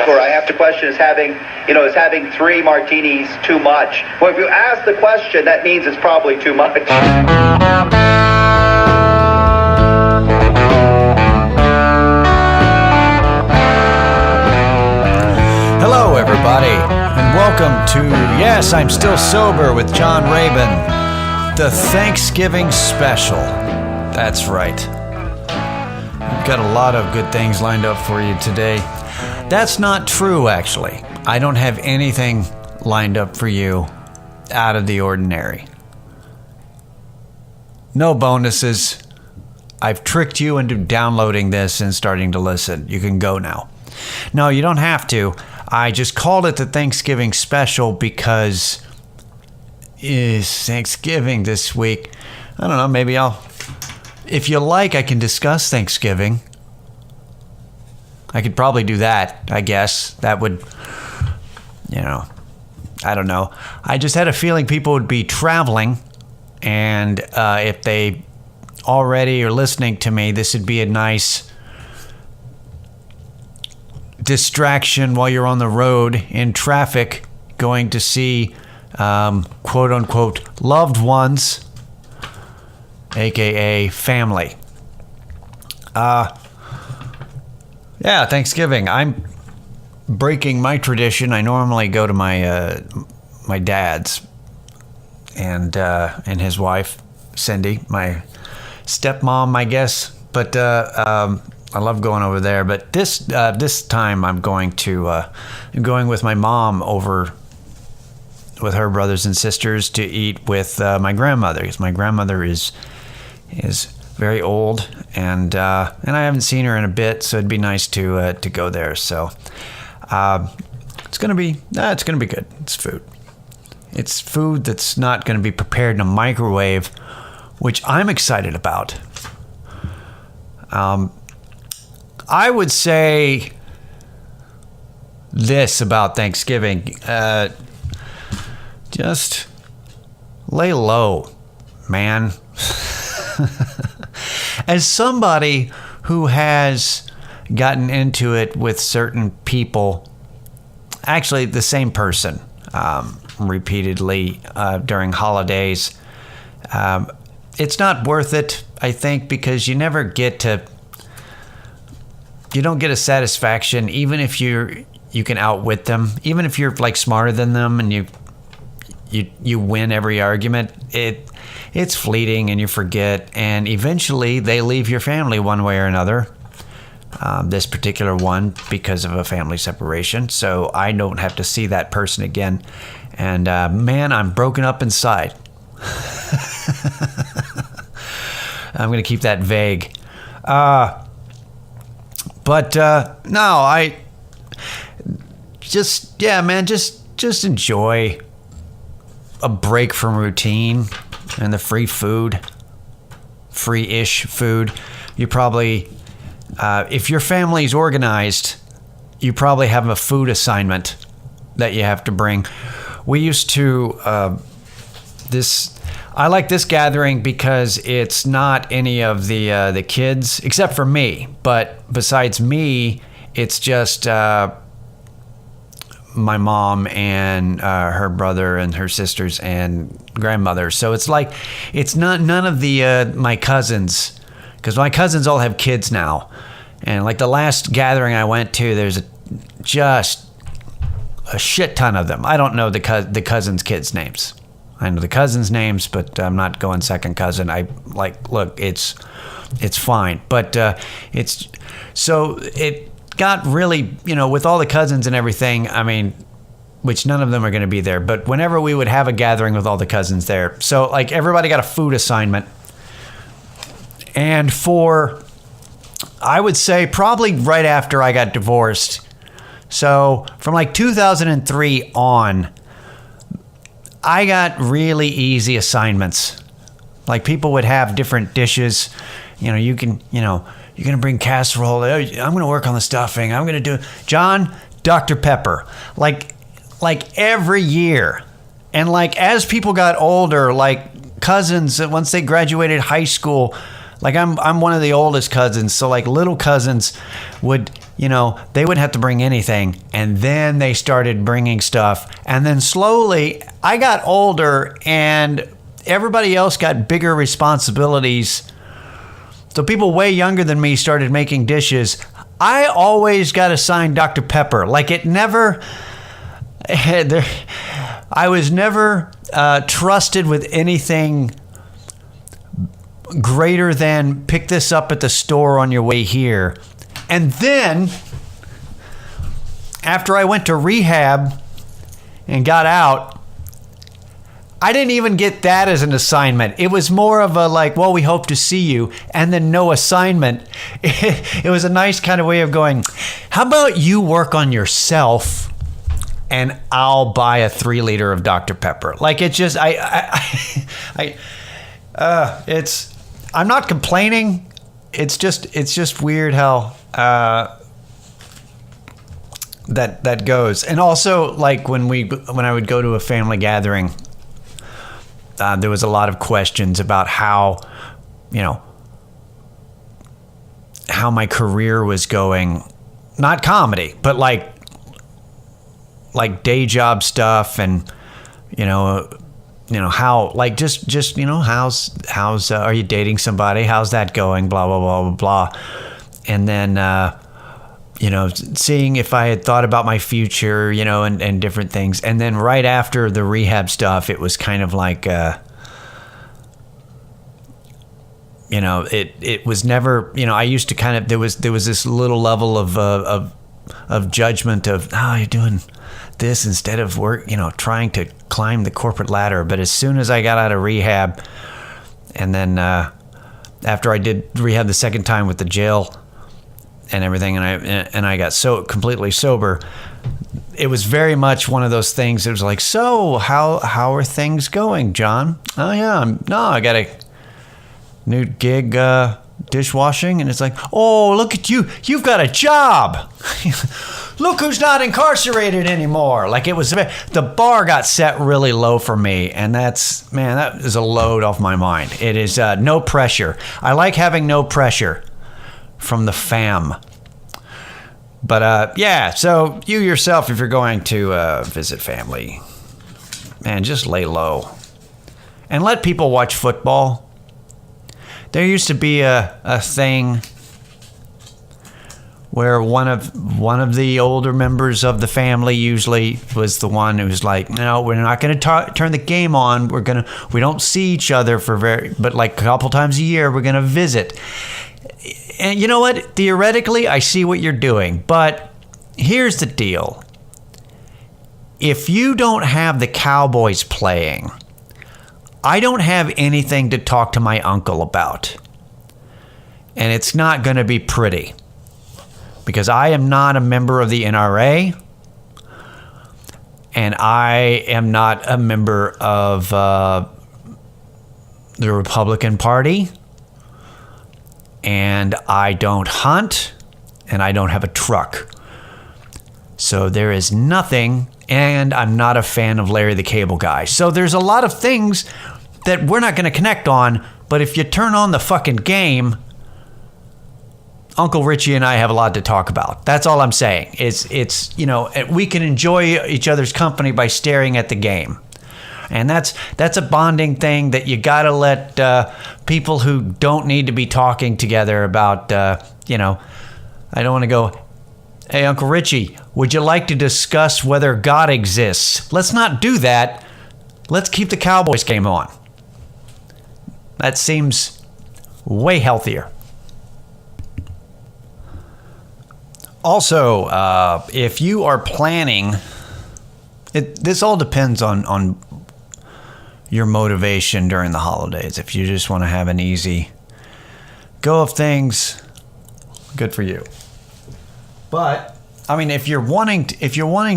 Or I have to question, is having 3 martinis too much? Well, if you ask the question, that means it's probably too much. Hello, everybody, and welcome to Yes, I'm Still Sober with John Rabin, the Thanksgiving special. That's right. We've got a lot of good things lined up for you today. That's not true, actually. I don't have anything lined up for you out of the ordinary. No bonuses. I've tricked you into downloading this and starting to listen. You can go now. No, you don't have to. I just called it the Thanksgiving special because it's Thanksgiving this week. I don't know, maybe if you like, I can discuss Thanksgiving. I could probably do that, I guess. That would, I don't know. I just had a feeling people would be traveling, and if they already are listening to me, this would be a nice distraction while you're on the road in traffic going to see quote unquote loved ones, aka family. Yeah, Thanksgiving. I'm breaking my tradition. I normally go to my dad's and his wife Cindy, my stepmom, I guess, but I love going over there, but this time I'm going with my mom over with her brothers and sisters to eat with my grandmother, because my grandmother is very old, and I haven't seen her in a bit, so it'd be nice to go there. So it's gonna be good. It's food that's not gonna be prepared in a microwave, which I'm excited about. I would say this about Thanksgiving. Just lay low, man. As somebody who has gotten into it with certain people, actually the same person, repeatedly during holidays, it's not worth it, I think, because you never get to... You don't get a satisfaction, even if you can outwit them, even if you're like smarter than them and you win every argument. It's fleeting and you forget, and eventually they leave your family one way or another. This particular one because of a family separation, so I don't have to see that person again. And man, I'm broken up inside. I'm gonna keep that vague. But no, I just enjoy a break from routine and the free-ish food. You probably, if your family's organized, you probably have a food assignment that you have to bring. We used to, I like this gathering because it's not any of the kids, except for me. But besides me, it's just my mom and her brother and her sisters and grandmother. So it's like, it's not none of the my cousins, because my cousins all have kids now. And like the last gathering I went to, there's just a shit ton of them. I don't know the cousins' kids' names. I know the cousins' names, but I'm not going second cousin. Look, it's fine. But it got really, with all the cousins and everything, I mean, which none of them are going to be there. But whenever we would have a gathering with all the cousins there, so like everybody got a food assignment. And I would say probably right after I got divorced. So from like 2003 on, I got really easy assignments. Like people would have different dishes. You're going to bring casserole. I'm going to work on the stuffing. I'm going to do John, Dr. Pepper. Like every year. And like as people got older, like cousins, once they graduated high school, like I'm one of the oldest cousins. So like little cousins would they wouldn't have to bring anything. And then they started bringing stuff. And then slowly, I got older and everybody else got bigger responsibilities. So people way younger than me started making dishes. I always got assigned Dr. Pepper. Like it never, I was never trusted with anything greater than pick this up at the store on your way here. And then after I went to rehab and got out, I didn't even get that as an assignment. It was more of a like, well, we hope to see you, and then no assignment. It was a nice kind of way of going, how about you work on yourself and I'll buy a 3-liter of Dr. Pepper. Like it's just, I'm not complaining. It's just weird how that goes. And also like when I would go to a family gathering, there was a lot of questions about how my career was going, not comedy, but like day job stuff, and how like just how's are you dating somebody? How's that going? Blah blah blah blah blah. And then seeing if I had thought about my future, and different things. And then right after the rehab stuff, it was kind of like, it was never, I used to kind of, there was this little level of judgment of, oh, you're doing this instead of work, trying to climb the corporate ladder. But as soon as I got out of rehab, and then after I did rehab the second time with the jail and everything, and I got so completely sober, it was very much one of those things. It was like, so how are things going, John? Oh yeah, I got a new gig dishwashing. And it's like, oh, look at you, you've got a job. Look who's not incarcerated anymore. Like it was, the bar got set really low for me, and that is a load off my mind. It is no pressure. I like having no pressure from the fam. But so you yourself, if you're going to visit family, man, just lay low and let people watch football. There used to be a thing where one of the older members of the family usually was the one who was like, no, we're not going to turn the game on. We don't see each other but like a couple times a year, we're going to visit. And you know what? Theoretically, I see what you're doing, but here's the deal. If you don't have the Cowboys playing, I don't have anything to talk to my uncle about. And it's not going to be pretty, because I am not a member of the NRA, and I am not a member of the Republican Party, and I don't hunt, and I don't have a truck. So there is nothing, and I'm not a fan of Larry the Cable Guy. So there's a lot of things that we're not going to connect on, but if you turn on the fucking game, Uncle Richie and I have a lot to talk about. That's all I'm saying. It's we can enjoy each other's company by staring at the game. And that's a bonding thing that you got to let people who don't need to be talking together about, I don't want to go, hey, Uncle Richie, would you like to discuss whether God exists? Let's not do that. Let's keep the Cowboys game on. That seems way healthier. Also, if you are planning, this all depends on your motivation during the holidays. If you just want to have an easy go of things, good for you. But I mean, if you're wanting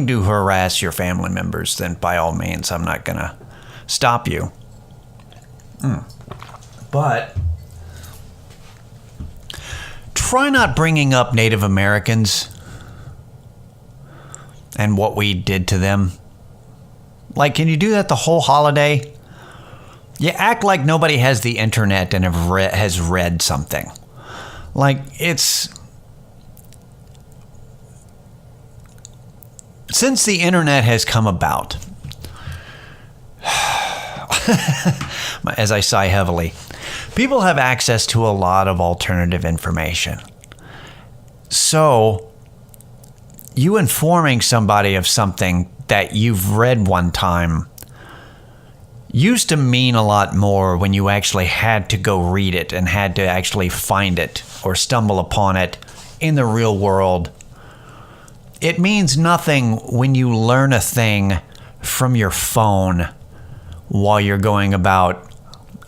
to harass your family members, then by all means, I'm not gonna stop you. But try not bringing up Native Americans and what we did to them. Like, can you do that the whole holiday? You act like nobody has the internet and has read something. Like, Since the internet has come about, as I sigh heavily, people have access to a lot of alternative information. So, you informing somebody of something that you've read one time used to mean a lot more when you actually had to go read it and had to actually find it or stumble upon it in the real world. It means nothing when you learn a thing from your phone while you're going about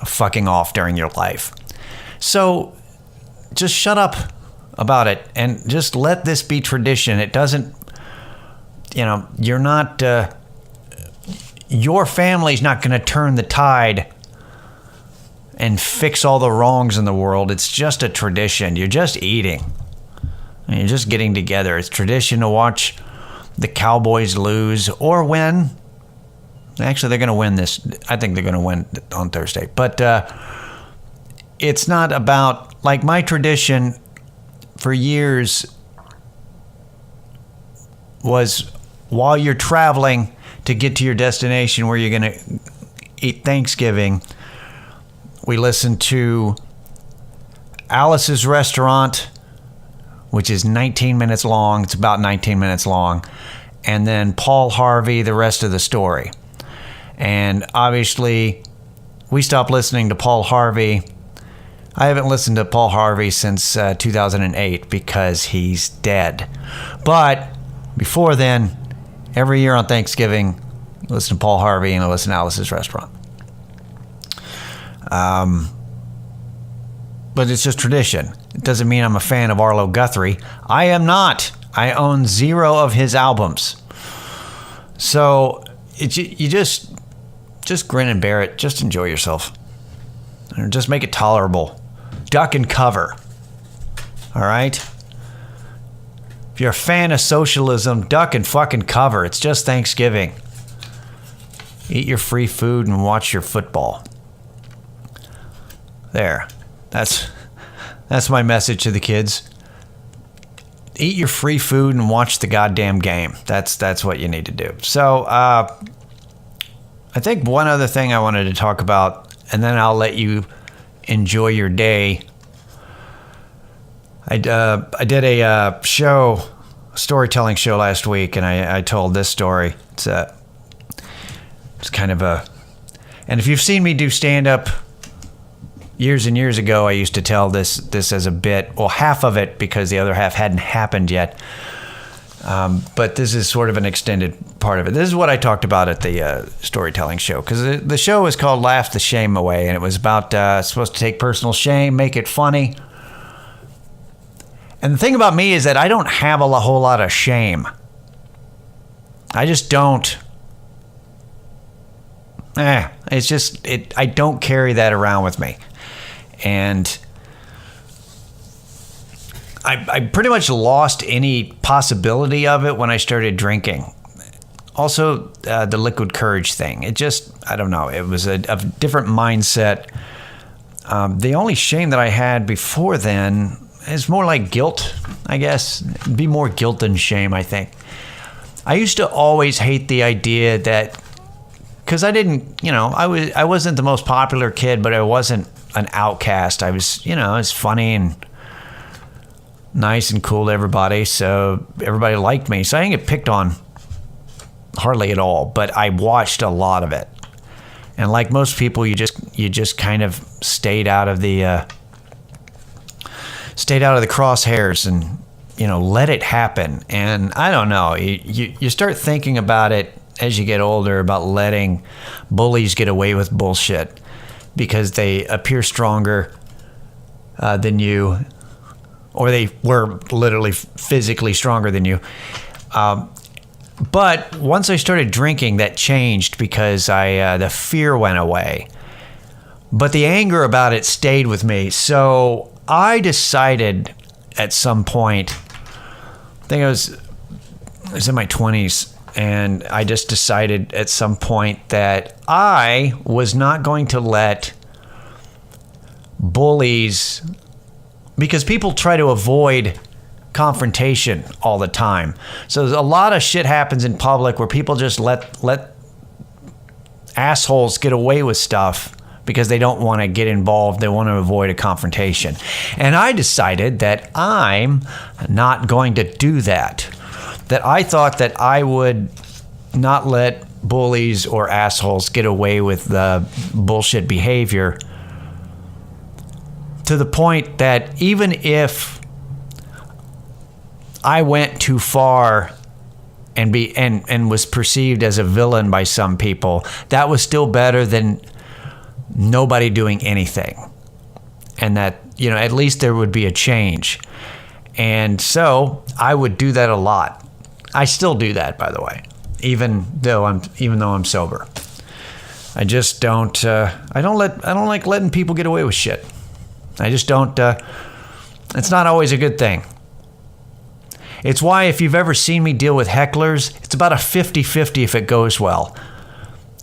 fucking off during your life. So just shut up about it and just let this be tradition. It doesn't, you're not, your family's not going to turn the tide and fix all the wrongs in the world. It's just a tradition. You're just eating. You're just getting together. It's tradition to watch the Cowboys lose or win. Actually, they're going to win this. I think they're going to win on Thursday. But it's not about, like, my tradition for years was while you're traveling to get to your destination where you're going to eat Thanksgiving, we listen to Alice's Restaurant, which is 19 minutes long. It's about 19 minutes long. And then Paul Harvey, the rest of the story. And obviously, we stopped listening to Paul Harvey. I haven't listened to Paul Harvey since 2008 because he's dead. But before then, every year on Thanksgiving, I listen to Paul Harvey and I listen to Alice's Restaurant. But it's just tradition. It doesn't mean I'm a fan of Arlo Guthrie. I am not. I own 0 of his albums. So you just grin and bear it. Just enjoy yourself. Or just make it tolerable. Duck and cover. All right? If you're a fan of socialism, duck and fucking cover. It's just Thanksgiving. Eat your free food and watch your football. There. That's my message to the kids. Eat your free food and watch the goddamn game. That's what you need to do. So, I think one other thing I wanted to talk about, and then I'll let you enjoy your day. I did a storytelling show last week, and I told this story. It's kind of and if you've seen me do stand-up years and years ago, I used to tell this as a bit. Well, half of it because the other half hadn't happened yet. But this is sort of an extended part of it. This is what I talked about at the storytelling show, because the show is called Laugh the Shame Away, and it was about supposed to take personal shame, make it funny. And the thing about me is that I don't have a whole lot of shame. I just don't. It's just, I don't carry that around with me. And I pretty much lost any possibility of it when I started drinking. Also, the liquid courage thing. It just, I don't know. It was a different mindset. The only shame that I had before then is more like guilt, I guess. It'd be more guilt than shame, I think. I used to always hate the idea that, because I didn't, I wasn't the most popular kid, but I wasn't an outcast. I was, I was funny and nice and cool to everybody, so everybody liked me. So I didn't get picked on hardly at all, but I watched a lot of it. And like most people, you just kind of stayed out of the crosshairs and let it happen. And I don't know, you start thinking about it as you get older, about letting bullies get away with bullshit because they appear stronger than you, or they were literally physically stronger than you. But once I started drinking, that changed because the fear went away. But the anger about it stayed with me. So I decided at some point, I think I was in my 20s, and I just decided at some point that I was not going to let bullies, because people try to avoid confrontation all the time. So a lot of shit happens in public where people just let assholes get away with stuff because they don't want to get involved. They want to avoid a confrontation. And I decided that I'm not going to do that. That I thought that I would not let bullies or assholes get away with the bullshit behavior, to the point that even if I went too far and was perceived as a villain by some people, that was still better than nobody doing anything. And that, at least there would be a change. And so I would do that a lot. I still do that, by the way, even though I'm sober. I just don't. I don't like letting people get away with shit. I just don't. It's not always a good thing. It's why if you've ever seen me deal with hecklers, it's about a 50-50 if it goes well.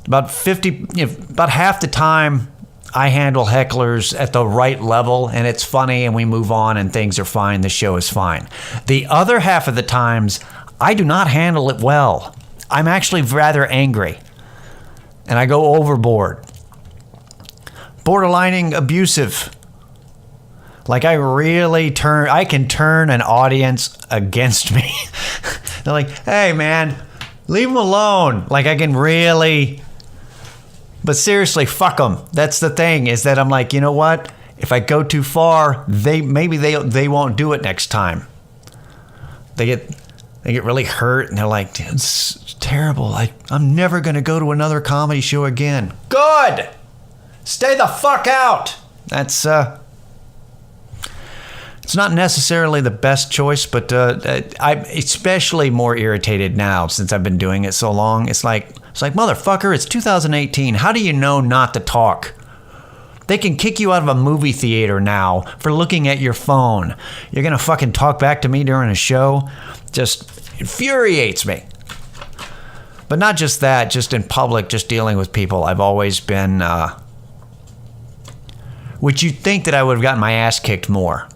About half the time I handle hecklers at the right level and it's funny and we move on and things are fine. The show is fine. The other half of the times I do not handle it well. I'm actually rather angry and I go overboard. Borderlining abusive. Like I can turn an audience against me. They're like, hey man, leave them alone. Like I can really, but seriously, fuck them. That's the thing, is that I'm like, you know what? If I go too far, they won't do it next time. They get really hurt and they're like, dude, it's terrible. I'm never going to go to another comedy show again. Good. Stay the fuck out. That's, it's not necessarily the best choice, but I'm especially more irritated now since I've been doing it so long. It's like, motherfucker, it's 2018. How do you know not to talk? They can kick you out of a movie theater now for looking at your phone. You're going to fucking talk back to me during a show? Just infuriates me. But not just that, just in public, just dealing with people. I've always been, which you'd think that I would have gotten my ass kicked more.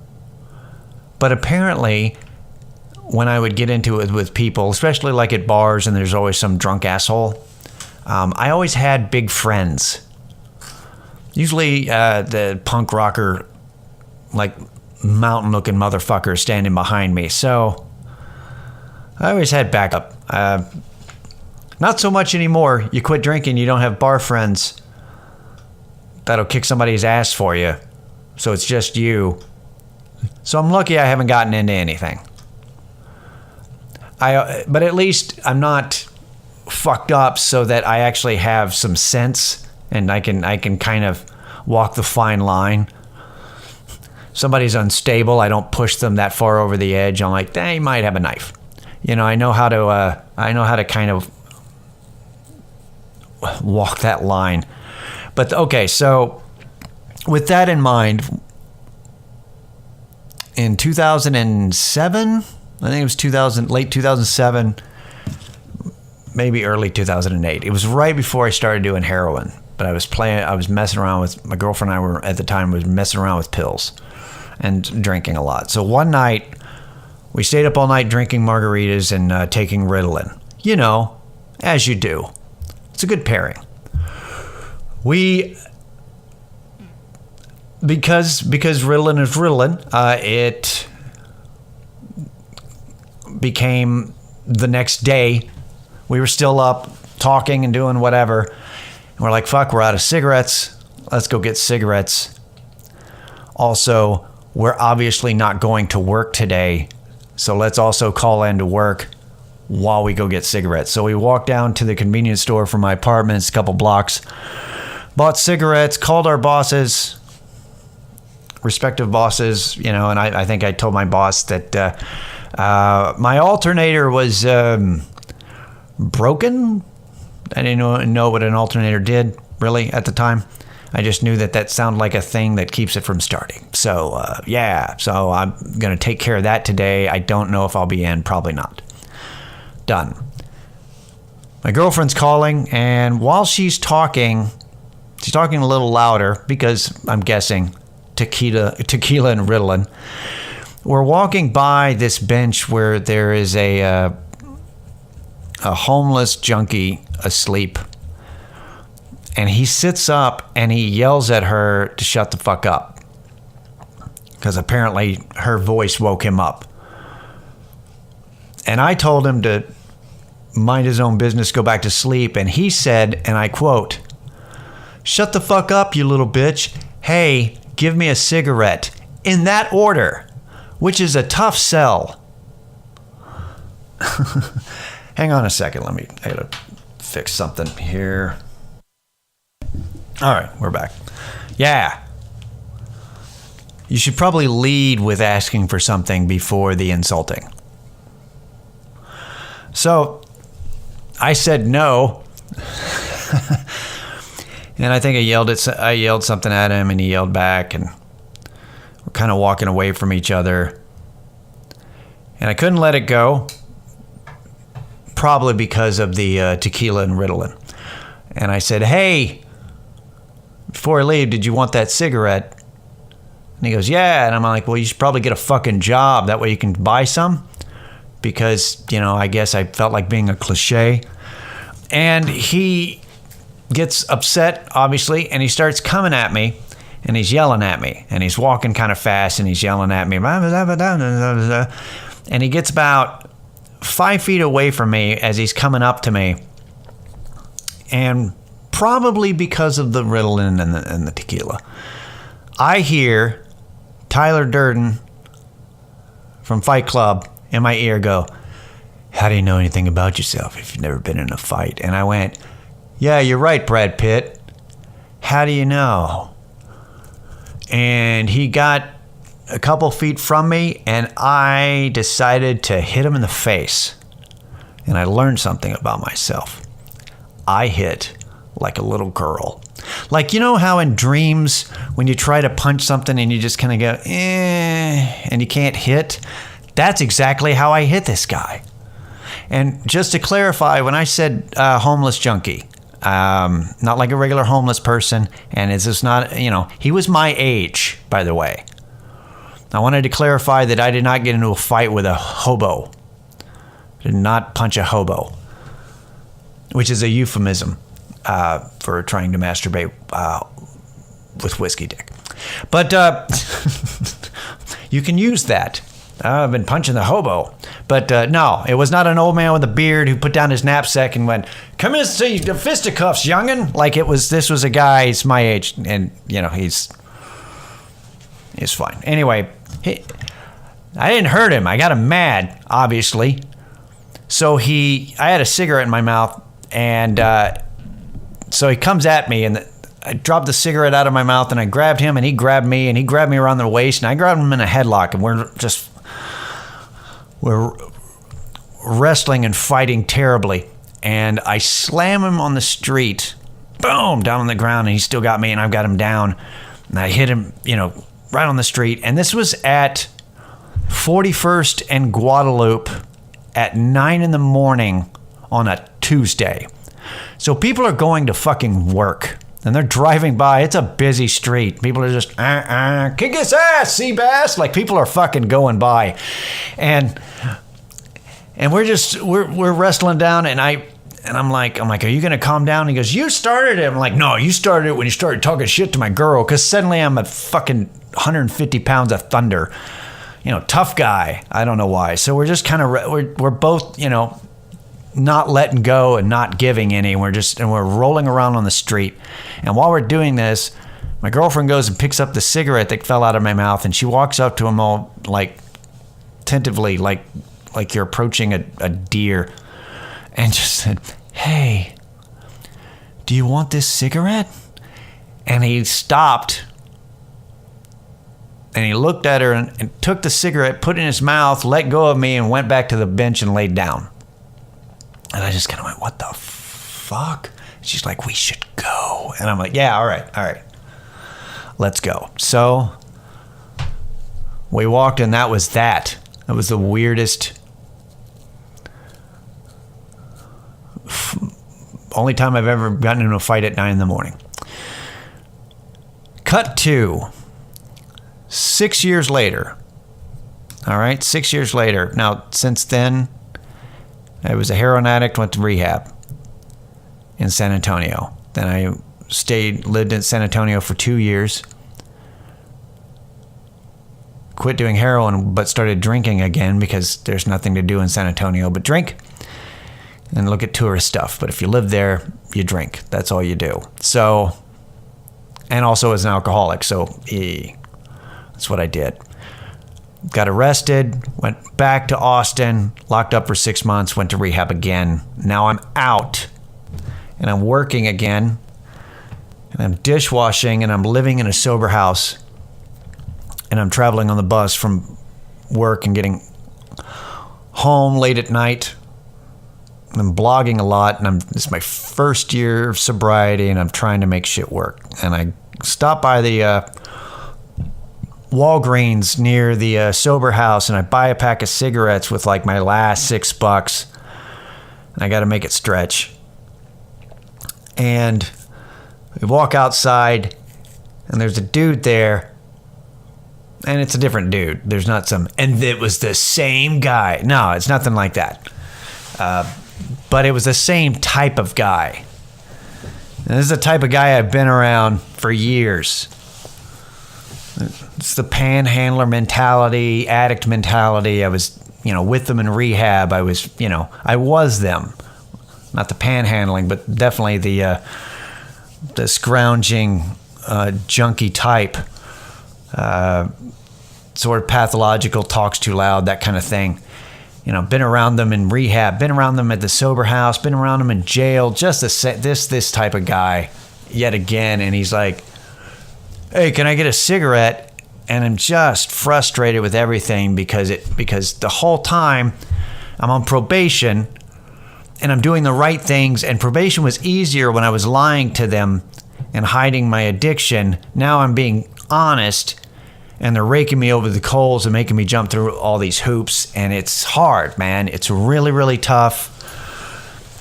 But apparently, when I would get into it with people, especially like at bars and there's always some drunk asshole, I always had big friends. Usually the punk rocker, like mountain-looking motherfucker standing behind me. So I always had backup. Not so much anymore. You quit drinking, you don't have bar friends that'll kick somebody's ass for you. So it's just you. So I'm lucky I haven't gotten into anything. But at least I'm not fucked up so that I actually have some sense and I can kind of walk the fine line. Somebody's unstable, I don't push them that far over the edge. I'm like, they might have a knife. I know how to kind of walk that line. But okay, so with that in mind, in 2007, I think it was late 2007, maybe early 2008. It was right before I started doing heroin. But I was messing around with, my girlfriend and I were, at the time, was messing around with pills and drinking a lot. So one night, we stayed up all night drinking margaritas and taking Ritalin. As you do. It's a good pairing. Because Ritalin is Ritalin, it became the next day. We were still up talking and doing whatever. And we're like, fuck, we're out of cigarettes. Let's go get cigarettes. Also, we're obviously not going to work today. So let's also call in to work while we go get cigarettes. So we walked down to the convenience store from my apartment. It's a couple blocks. Bought cigarettes, called our bosses, respective bosses, and I think I told my boss that my alternator was broken. I didn't know what an alternator did, really, at the time. I just knew that sounded like a thing that keeps it from starting. So, so I'm going to take care of that today. I don't know if I'll be in. Probably not. Done. My girlfriend's calling, and while she's talking a little louder because I'm guessing tequila and Ritalin. we're walking by this bench where there is a homeless junkie asleep. And he sits up and he yells at her to shut the fuck up. Because apparently her voice woke him up. And I told him to mind his own business, go back to sleep. And he said, and I quote, "Shut the fuck up, you little bitch. Hey, give me a cigarette." In that order, which is a tough sell. Hang on a second. I gotta fix something here. All right, we're back. Yeah. You should probably lead with asking for something before the insulting. So I said no. And I think I yelled something at him and he yelled back, and we're kind of walking away from each other. And I couldn't let it go, probably because of the tequila and Ritalin. And I said, "Hey, before I leave, did you want that cigarette?" And he goes, "Yeah." And I'm like, "Well, you should probably get a fucking job. That way you can buy some." Because, I guess I felt like being a cliche. And he gets upset, obviously, and he starts coming at me, and he's yelling at me. And he's walking kind of fast, and he's yelling at me. And he gets about 5 feet away from me as he's coming up to me. And probably because of the Ritalin and the tequila, I hear Tyler Durden from Fight Club in my ear go, "How do you know anything about yourself if you've never been in a fight?" And I went, "Yeah, you're right, Brad Pitt. How do you know?" And he got a couple feet from me, and I decided to hit him in the face. And I learned something about myself. I hit like a little girl. Like, how in dreams, when you try to punch something and you just kind of go, and you can't hit? That's exactly how I hit this guy. And just to clarify, when I said homeless junkie, not like a regular homeless person, and it's just not, he was my age, by the way. I wanted to clarify that I did not get into a fight with a hobo. I did not punch a hobo, which is a euphemism for trying to masturbate with whiskey dick. But you can use that. I've been punching the hobo. But no, it was not an old man with a beard who put down his knapsack and went, "Come in and see the fisticuffs, youngin'." Like this was a guy, he's my age, and he's fine. Anyway, I didn't hurt him. I got him mad, obviously. So I had a cigarette in my mouth, and so he comes at me, and I dropped the cigarette out of my mouth, and I grabbed him, and he grabbed me, and he grabbed me around the waist, and I grabbed him in a headlock, and we're wrestling and fighting terribly. And I slam him on the street, boom, down on the ground, and he still got me, and I've got him down. And I hit him, right on the street. And this was at 41st and Guadalupe at 9 in the morning on a Tuesday. So people are going to fucking work. And they're driving by. It's a busy street. People are just, kick his ass, Seabass. Like, people are fucking going by. And we're wrestling down, and I'm like, are you going to calm down? He goes, "You started it." I'm like, "No, you started it when you started talking shit to my girl." Because suddenly I'm a fucking 150 pounds of thunder. Tough guy. I don't know why. So we're just kind of, we're both, not letting go and not giving any. We're rolling around on the street. And while we're doing this, my girlfriend goes and picks up the cigarette that fell out of my mouth, and she walks up to him all like tentatively, like you're approaching a deer, and just said, "Hey, do you want this cigarette?" And he stopped, and he looked at her and took the cigarette, put it in his mouth, let go of me, and went back to the bench and laid down. And I just kind of went, "What the fuck?" She's like, "We should go." And I'm like, "Yeah, all right. Let's go." So we walked, and that was that. That was the weirdest, only time I've ever gotten into a fight at 9 in the morning. Cut to 6 years later. All right, 6 years later. Now, since then, I was a heroin addict, went to rehab in San Antonio. Then I lived in San Antonio for 2 years. Quit doing heroin, but started drinking again because there's nothing to do in San Antonio but drink and look at tourist stuff. But if you live there, you drink. That's all you do. So, and also as an alcoholic. So that's what I did. Got arrested, went back to Austin, locked up for 6 months, went to rehab again. Now I'm out and I'm working again and I'm dishwashing and I'm living in a sober house and I'm traveling on the bus from work and getting home late at night. I'm blogging a lot and it's my first year of sobriety and I'm trying to make shit work. And I stopped by the Walgreens near the sober house and I buy a pack of cigarettes with like my last $6 and I got to make it stretch. And we walk outside and there's a dude there and it's a different dude. There's not some, and it was the same guy. No, it's nothing like that. But it was the same type of guy. And this is the type of guy I've been around for years. It's the panhandler mentality, addict mentality. I was, with them in rehab. I was them. Not the panhandling, but definitely the scrounging, junkie type. Sort of pathological, talks too loud, that kind of thing. Been around them in rehab, been around them at the sober house, been around them in jail. Just this type of guy, yet again. And he's like, "Hey, can I get a cigarette?" And I'm just frustrated with everything because the whole time I'm on probation and I'm doing the right things, and probation was easier when I was lying to them and hiding my addiction. Now I'm being honest and they're raking me over the coals and making me jump through all these hoops, and it's hard, man. It's really, really tough.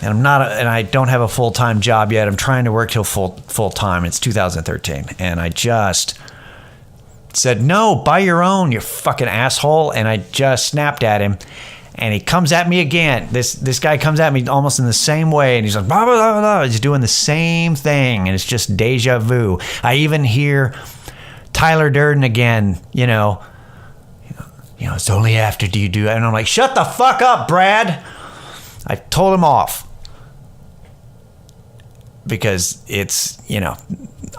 And I don't have a full-time job yet. I'm trying to work till full-time. It's 2013. And I just said, "No, buy your own, you fucking asshole." And I just snapped at him. And he comes at me again. This guy comes at me almost in the same way. And he's like, blah, blah, blah, blah. He's doing the same thing. And it's just deja vu. I even hear Tyler Durden again, it's only after do you do it. And I'm like, shut the fuck up, Brad. I told him off. Because it's,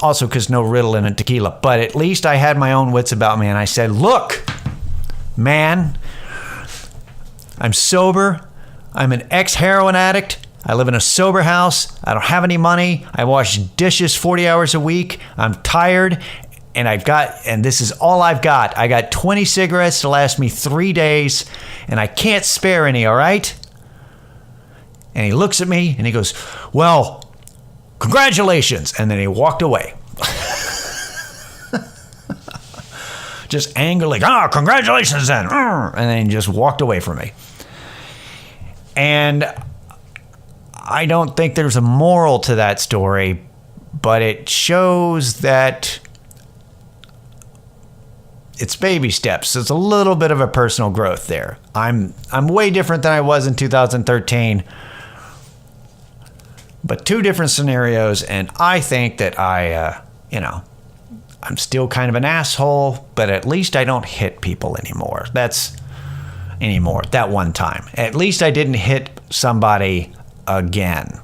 also because no Ritalin and tequila. But at least I had my own wits about me. And I said, look, man, I'm sober. I'm an ex-heroin addict. I live in a sober house. I don't have any money. I wash dishes 40 hours a week. I'm tired. And this is all I've got. I got 20 cigarettes to last me 3 days. And I can't spare any, all right? And he looks at me and he goes, well, congratulations. And then he walked away. Just angrily, congratulations then. And then he just walked away from me. And I don't think there's a moral to that story, but it shows that it's baby steps. There's a little bit of a personal growth there. I'm way different than I was in 2013. But two different scenarios, and I think that I'm still kind of an asshole, but at least I don't hit people anymore. That one time. At least I didn't hit somebody again.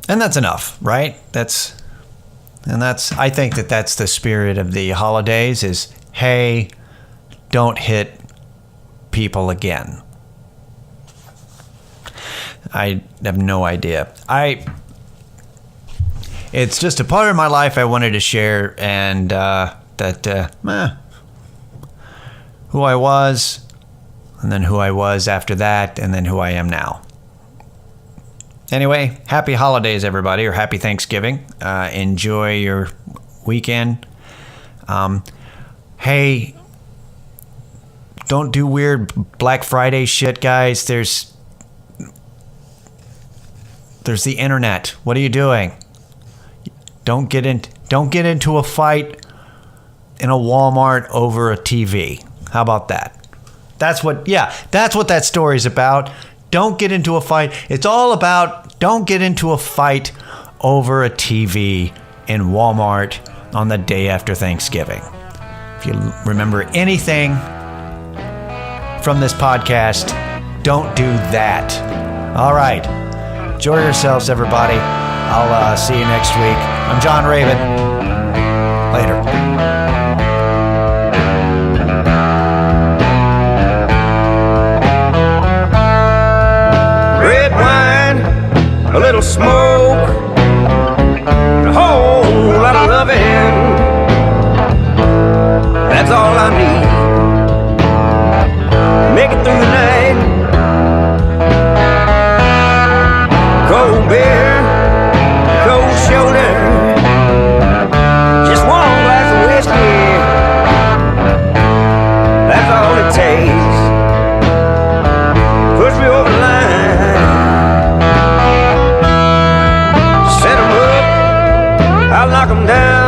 And that's enough, right? I think that's the spirit of the holidays is, hey, don't hit people again. I have no idea. It's just a part of my life I wanted to share, and who I was, and then who I was after that, and then who I am now. Anyway, happy holidays, everybody, or happy Thanksgiving. Enjoy your weekend. Hey, don't do weird Black Friday shit, guys. There's the internet. What are you doing? Don't get into a fight in a Walmart over a TV. How about that? That's what that story's about. Don't get into a fight. It's all about don't get into a fight over a TV in Walmart on the day after Thanksgiving. If you remember anything from this podcast, don't do that. All right. Enjoy yourselves, everybody. I'll see you next week. I'm John Raven. Later. Red wine, a little smoke, a whole lot of loving. That's all I need. Make it through the night. Cold beer, cold shoulder, just one glass of whiskey. That's all it takes. Push me over the line. Set 'em up, I'll knock 'em down.